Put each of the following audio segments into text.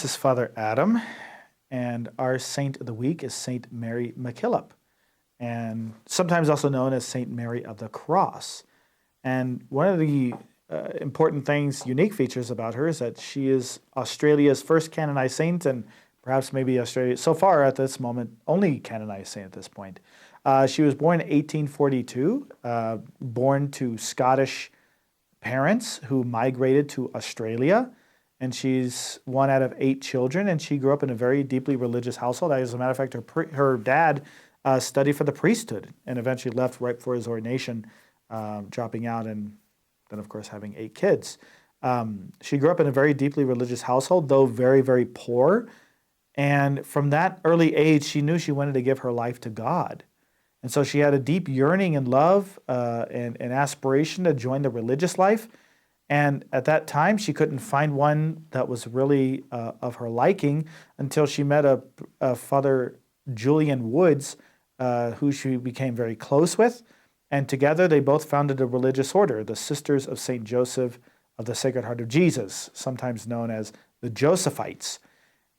is Father Adam, and our saint of the week is Saint Mary MacKillop, and sometimes also known as Saint Mary of the Cross. And one of the important things, unique features about her is that she is Australia's first canonized saint, and perhaps maybe Australia, so far at this moment, only canonized saint at this point. She was born in 1842, born to Scottish parents who migrated to Australia, and she's one out of 8 children, and she grew up in a very deeply religious household. As a matter of fact, her dad studied for the priesthood and eventually left right before his ordination, dropping out and then, of course, having 8 kids. She grew up in a very deeply religious household, though very, very poor. And from that early age, she knew she wanted to give her life to God. And so she had a deep yearning and love and aspiration to join the religious life. And at that time, she couldn't find one that was really of her liking until she met a Father Julian Woods, who she became very close with. And together, they both founded a religious order, the Sisters of St. Joseph of the Sacred Heart of Jesus, sometimes known as the Josephites.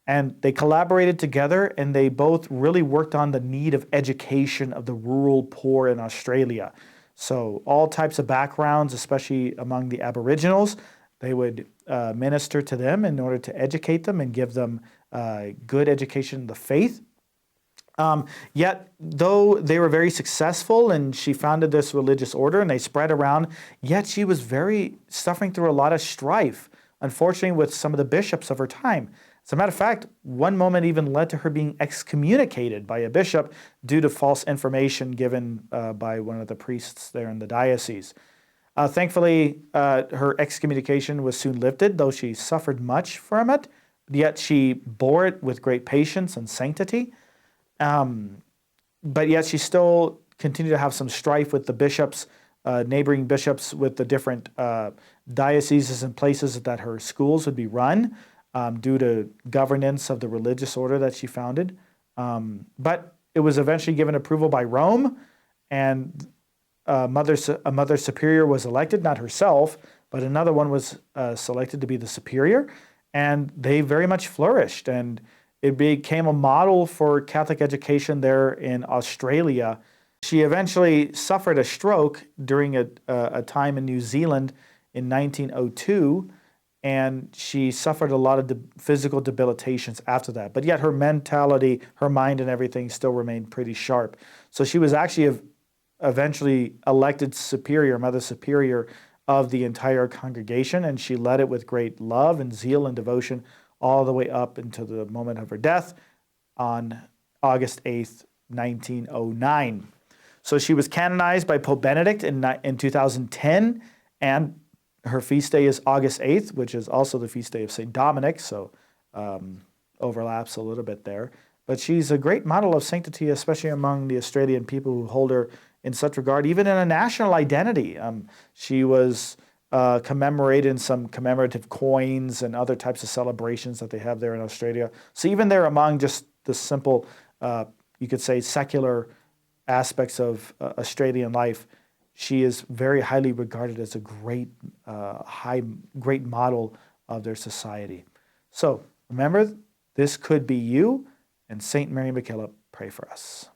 And they collaborated together, and they both really worked on the need of education of the rural poor in Australia. So all types of backgrounds, especially among the Aboriginals, they would minister to them in order to educate them and give them good education in the faith. Yet, though they were very successful and she founded this religious order and they spread around, yet she was suffering through a lot of strife, unfortunately, with some of the bishops of her time. As a matter of fact, one moment even led to her being excommunicated by a bishop due to false information given by one of the priests there in the diocese. Thankfully, her excommunication was soon lifted, though she suffered much from it, yet she bore it with great patience and sanctity. But yet she still continued to have some strife with the bishops, neighboring bishops with the different dioceses and places that her schools would be run. Due to governance of the religious order that she founded. But it was eventually given approval by Rome, and a mother superior was elected, not herself, but another one was selected to be the superior, and they very much flourished, and it became a model for Catholic education there in Australia. She eventually suffered a stroke during a time in New Zealand in 1902, and she suffered a lot of physical debilitations after that. But yet her mentality, her mind and everything still remained pretty sharp. So she was actually eventually elected superior, Mother Superior of the entire congregation, and she led it with great love and zeal and devotion all the way up until the moment of her death on August 8th, 1909. So she was canonized by Pope Benedict in 2010, and her feast day is August 8th, which is also the feast day of St. Dominic, so overlaps a little bit there. But she's a great model of sanctity, especially among the Australian people who hold her in such regard, even in a national identity. She was commemorated in some commemorative coins and other types of celebrations that they have there in Australia. So even there among just the simple, you could say, secular aspects of Australian life, she is very highly regarded as a great model of their society. So remember, this could be you, and Saint Mary MacKillop, pray for us.